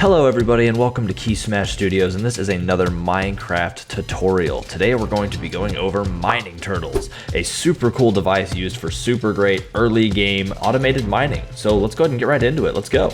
Hello everybody and welcome to KeySmash Studios, and this is another Minecraft tutorial. Today we're going to be going over mining turtles, a super cool device used for super great early game automated mining. So let's go ahead and get right into it. Let's go.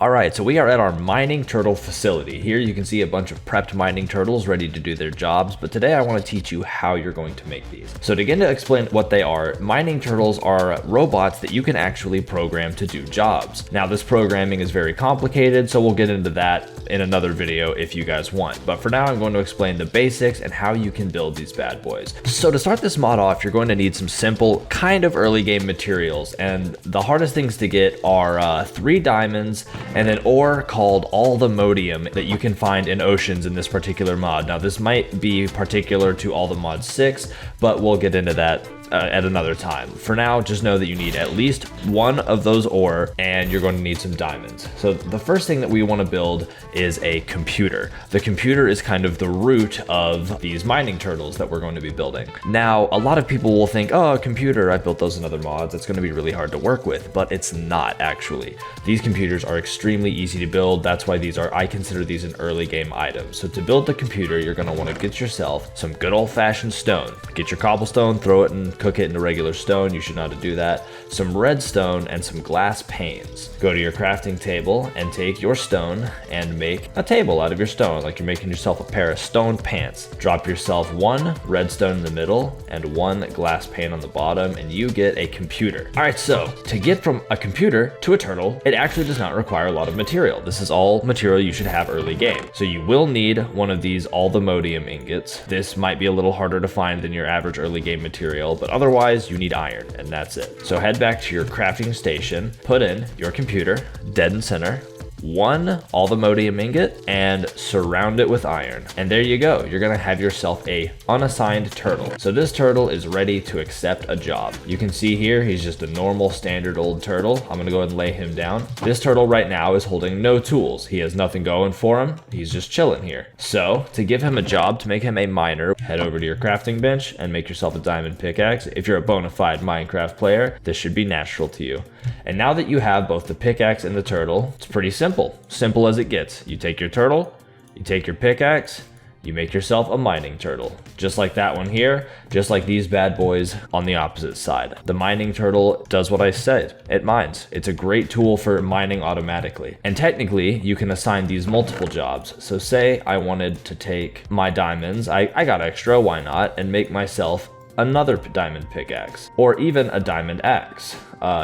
Alright, so we are at our mining turtle facility. Here you can see a bunch of prepped mining turtles ready to do their jobs, but today I want to teach you how you're going to make these. So to begin to explain what they are, mining turtles are robots that you can actually program to do jobs. Now this programming is very complicated, so we'll get into that in another video if you guys want. But for now I'm going to explain the basics and how you can build these bad boys. So to start this mod off, you're going to need some simple kind of early game materials, and the hardest things to get are 3 diamonds and an ore called all the modium that you can find in oceans in this particular mod. Now this might be particular to all the mod 6, but we'll get into that at another time. For now, just know that you need at least 1 of those ore and you're going to need some diamonds. So the first thing that we want to build is a computer. The computer is kind of the root of these mining turtles that we're going to be building. Now, a lot of people will think, oh, a computer, I've built those in other mods, it's going to be really hard to work with, but it's not actually. These computers are extremely easy to build. That's why I consider these an early game item. So to build the computer, you're going to want to get yourself some good old-fashioned stone. Get your cobblestone, throw it and cook it into regular stone. You should know how to do that. Some redstone and some glass panes. Go to your crafting table and take your stone and make a table out of your stone, like you're making yourself a pair of stone pants. Drop yourself 1 redstone in the middle and 1 glass pane on the bottom, and you get a computer. All right, so to get from a computer to a turtle, it actually does not require a lot of material. This is all material you should have early game. So you will need one of these all the modium ingots. This might be a little harder to find than your average early game material, but otherwise you need iron, and that's it. So head back to your crafting station, put in your computer dead in center, 1 all the modium ingot, and surround it with iron. And there you go. You're gonna have yourself a unassigned turtle. So this turtle is ready to accept a job. You can see here, he's just a normal standard old turtle. I'm gonna go ahead and lay him down. This turtle right now is holding no tools. He has nothing going for him. He's just chilling here. So to give him a job, to make him a miner, head over to your crafting bench and make yourself a diamond pickaxe. If you're a bona fide Minecraft player, this should be natural to you. And now that you have both the pickaxe and the turtle, it's pretty simple. Simple as it gets. You take your turtle, you take your pickaxe, you make yourself a mining turtle. Just like that one here, just like these bad boys on the opposite side. The mining turtle does what I said. It mines. It's a great tool for mining automatically. And technically, you can assign these multiple jobs. So say I wanted to take my diamonds, I got extra, why not, and make myself another diamond pickaxe, or even a diamond axe.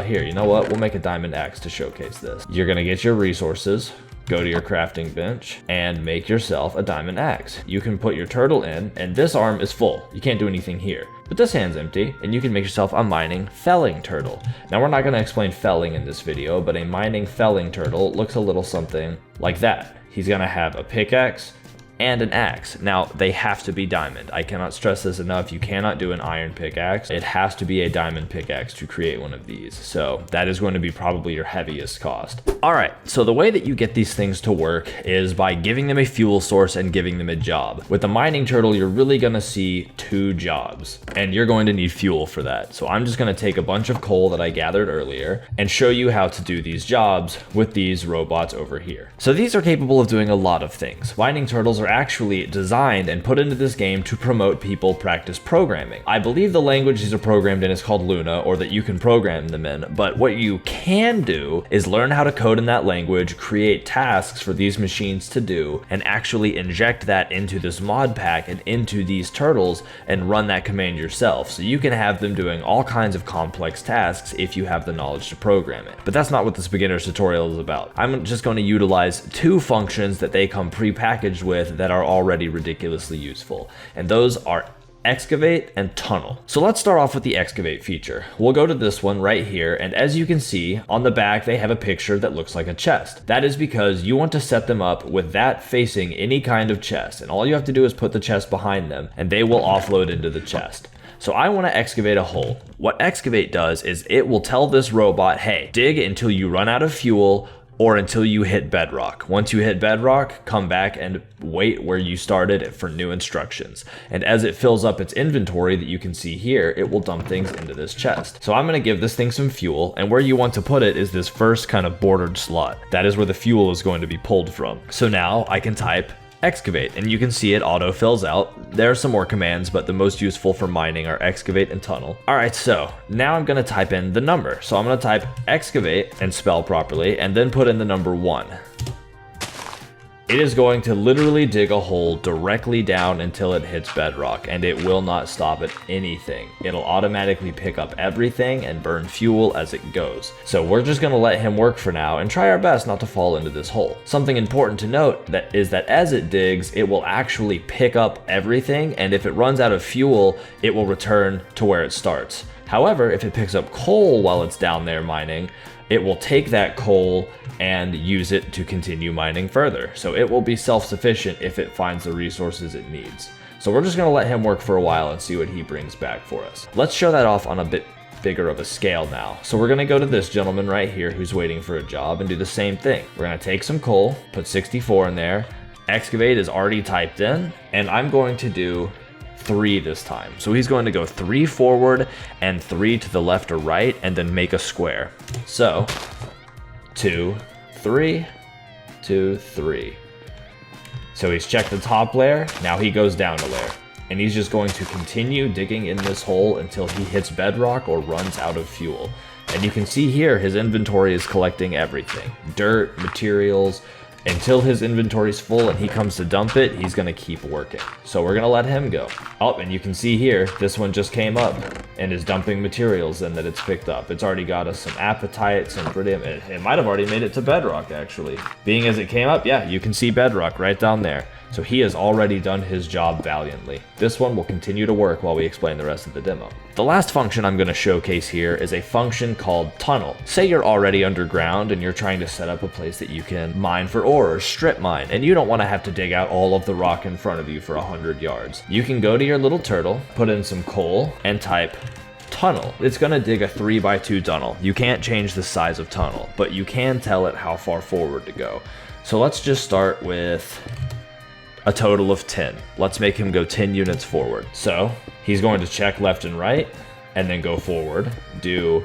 Here, you know what? We'll make a diamond axe to showcase this. You're gonna get your resources, go to your crafting bench, and make yourself a diamond axe. You can put your turtle in, and this arm is full. You can't do anything here. But this hand's empty, and you can make yourself a mining felling turtle. Now we're not gonna explain felling in this video, but a mining felling turtle looks a little something like that. He's gonna have a pickaxe and an axe. Now they have to be diamond. I cannot stress this enough. You cannot do an iron pickaxe. It has to be a diamond pickaxe to create one of these. So that is going to be probably your heaviest cost. All right, so the way that you get these things to work is by giving them a fuel source and giving them a job. With the mining turtle, you're really gonna see 2 jobs, and you're going to need fuel for that. So I'm just gonna take a bunch of coal that I gathered earlier and show you how to do these jobs with these robots over here. So these are capable of doing a lot of things. Mining turtles are actually designed and put into this game to promote people practice programming. I believe the language these are programmed in is called Luna, or that you can program them in, but what you can do is learn how to code in that language, create tasks for these machines to do, and actually inject that into this mod pack and into these turtles and run that command yourself. So you can have them doing all kinds of complex tasks if you have the knowledge to program it. But that's not what this beginner's tutorial is about. I'm just going to utilize 2 functions that they come pre-packaged with that are already ridiculously useful, and those are Excavate and Tunnel. So let's start off with the Excavate feature. We'll go to this one right here, and as you can see on the back they have a picture that looks like a chest. That is because you want to set them up with that facing any kind of chest, and all you have to do is put the chest behind them and they will offload into the chest. So I want to excavate a hole. What Excavate does is it will tell this robot, hey, dig until you run out of fuel, or until you hit bedrock. Once you hit bedrock, come back and wait where you started for new instructions. And as it fills up its inventory that you can see here, it will dump things into this chest. So I'm gonna give this thing some fuel, and where you want to put it is this first kind of bordered slot. That is where the fuel is going to be pulled from. So now I can type Excavate, and you can see it auto fills out. There are some more commands, but the most useful for mining are Excavate and Tunnel. All right, so now I'm gonna type in the number. So I'm gonna type Excavate and spell properly, and then put in the number 1. It is going to literally dig a hole directly down until it hits bedrock, and it will not stop at anything. It'll automatically pick up everything and burn fuel as it goes. So we're just gonna let him work for now and try our best not to fall into this hole. Something important to note is that as it digs, it will actually pick up everything, and if it runs out of fuel, it will return to where it starts. However, if it picks up coal while it's down there mining, it will take that coal and use it to continue mining further. So it will be self-sufficient if it finds the resources it needs. So we're just gonna let him work for a while and see what he brings back for us. Let's show that off on a bit bigger of a scale now. So we're gonna go to this gentleman right here who's waiting for a job and do the same thing. We're gonna take some coal, put 64 in there. Excavate is already typed in, and I'm going to do 3 this time. So he's going to go 3 forward and 3 to the left or right, and then make a square. So 2, 3, 2, 3. So he's checked the top layer, now he goes down a layer. And he's just going to continue digging in this hole until he hits bedrock or runs out of fuel. And you can see here his inventory is collecting everything. Dirt, materials. Until his inventory's full and he comes to dump it, he's gonna keep working. So we're gonna let him go. Oh, and you can see here, this one just came up and is dumping materials in that it's picked up. It's already got us some apatite, some iridium. It might have already made it to bedrock, actually. Being as it came up, yeah, you can see bedrock right down there. So he has already done his job valiantly. This one will continue to work while we explain the rest of the demo. The last function I'm going to showcase here is a function called Tunnel. Say you're already underground and you're trying to set up a place that you can mine for ore or strip mine, and you don't want to have to dig out all of the rock in front of you for 100 yards. You can go to your little turtle, put in some coal, and type Tunnel. It's gonna dig a 3x2 tunnel. You can't change the size of tunnel, but you can tell it how far forward to go. So let's just start with a total of 10. Let's make him go 10 units forward. So he's going to check left and right and then go forward, do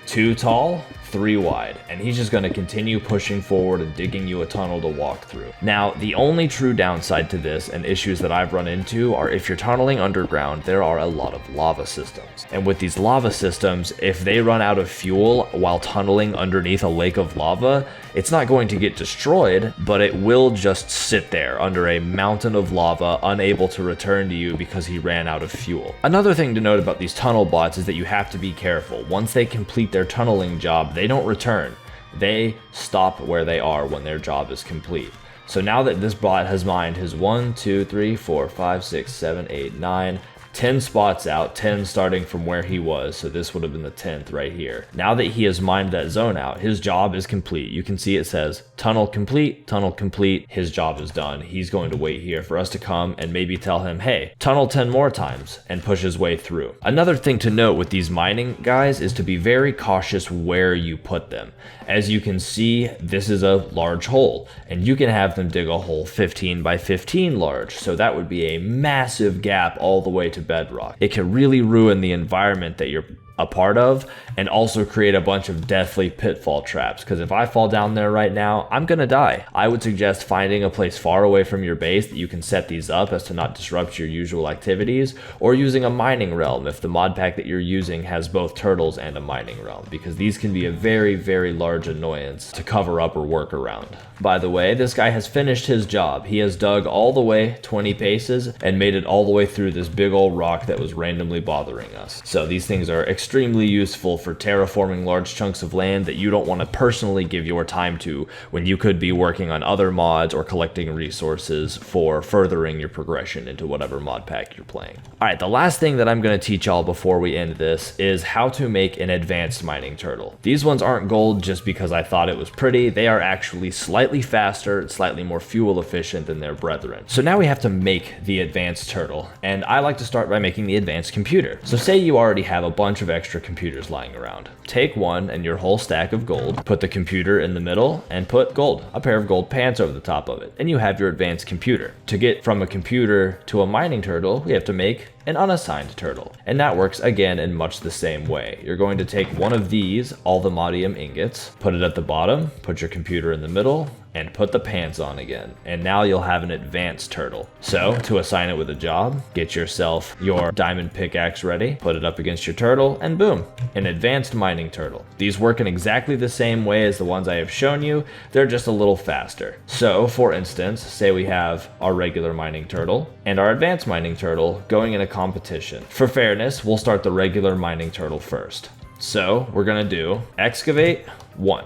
2 tall, 3 wide, and he's just going to continue pushing forward and digging you a tunnel to walk through. Now, the only true downside to this and issues that I've run into are if you're tunneling underground, there are a lot of lava systems. And with these lava systems, if they run out of fuel while tunneling underneath a lake of lava, it's not going to get destroyed, but it will just sit there under a mountain of lava, unable to return to you because he ran out of fuel. Another thing to note about these tunnel bots is that you have to be careful. Once they complete their tunneling job, they don't return. They stop where they are when their job is complete. So now that this bot has mined his 1, 2, 3, 4, 5, 6, 7, 8, 9, 10 spots out, 10 starting from where he was, so this would have been the 10th right here. Now that he has mined that zone out, his job is complete. You can see it says tunnel complete, his job is done. He's going to wait here for us to come and maybe tell him, hey, tunnel 10 more times, and push his way through. Another thing to note with these mining guys is to be very cautious where you put them. As you can see, this is a large hole, and you can have them dig a hole 15 by 15 large, so that would be a massive gap all the way to bedrock. It can really ruin the environment that you're a part of, and also create a bunch of deathly pitfall traps, because if I fall down there right now, I'm gonna die. I would suggest finding a place far away from your base that you can set these up as to not disrupt your usual activities, or using a mining realm if the mod pack that you're using has both turtles and a mining realm, because these can be a very, very large annoyance to cover up or work around. By the way, this guy has finished his job. He has dug all the way 20 paces and made it all the way through this big old rock that was randomly bothering us. So these things are extremely useful for terraforming large chunks of land that you don't want to personally give your time to when you could be working on other mods or collecting resources for furthering your progression into whatever mod pack you're playing. Alright, the last thing that I'm going to teach y'all before we end this is how to make an advanced mining turtle. These ones aren't gold just because I thought it was pretty. They are actually slightly faster, slightly more fuel efficient than their brethren. So now we have to make the advanced turtle, and I like to start by making the advanced computer. So say you already have a bunch of extra computers lying around. Take one and your whole stack of gold, put the computer in the middle, and put gold, a pair of gold pants over the top of it, and you have your advanced computer. To get from a computer to a mining turtle, we have to make an unassigned turtle. And that works again in much the same way. You're going to take one of these allthemodium ingots, put it at the bottom, put your computer in the middle, and put the pants on again. And now you'll have an advanced turtle. So to assign it with a job, get yourself your diamond pickaxe ready, put it up against your turtle, and boom, an advanced mining turtle. These work in exactly the same way as the ones I have shown you, they're just a little faster. So for instance, say we have our regular mining turtle and our advanced mining turtle going in a competition. For fairness, we'll start the regular mining turtle first. So we're gonna do Excavate 1.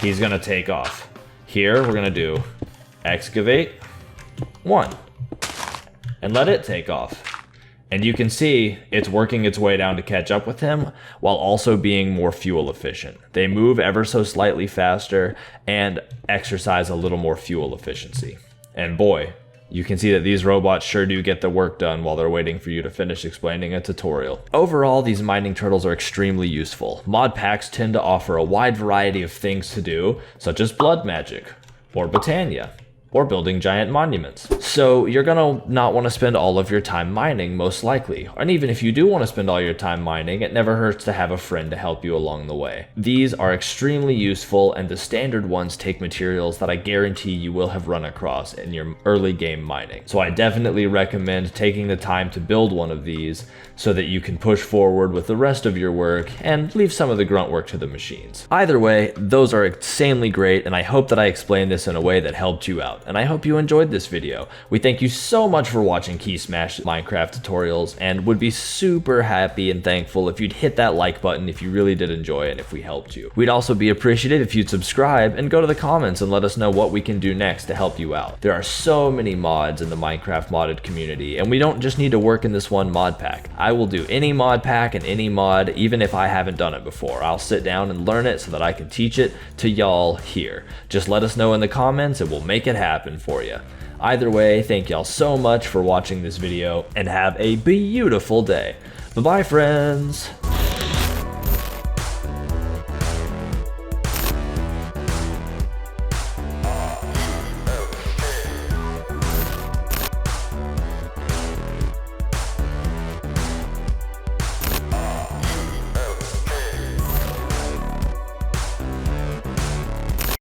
He's gonna take off. Here we're gonna do Excavate 1 and let it take off. And you can see it's working its way down to catch up with him while also being more fuel efficient. They move ever so slightly faster and exercise a little more fuel efficiency. And boy, you can see that these robots sure do get the work done while they're waiting for you to finish explaining a tutorial. Overall, these mining turtles are extremely useful. Mod packs tend to offer a wide variety of things to do, such as blood magic, or Botania, or building giant monuments. So you're gonna not want to spend all of your time mining, most likely. And even if you do want to spend all your time mining, it never hurts to have a friend to help you along the way. These are extremely useful, and the standard ones take materials that I guarantee you will have run across in your early game mining. So I definitely recommend taking the time to build one of these so that you can push forward with the rest of your work and leave some of the grunt work to the machines. Either way, those are insanely great, and I hope that I explained this in a way that helped you out. And I hope you enjoyed this video. We thank you so much for watching KeySmash Minecraft tutorials, and would be super happy and thankful if you'd hit that like button if you really did enjoy it and if we helped you. We'd also be appreciative if you'd subscribe and go to the comments and let us know what we can do next to help you out. There are so many mods in the Minecraft modded community, and we don't just need to work in this one mod pack. I will do any mod pack and any mod, even if I haven't done it before. I'll sit down and learn it so that I can teach it to y'all here. Just let us know in the comments and we'll make it happen for you. Either way, thank y'all so much for watching this video and have a beautiful day. Bye-bye, friends.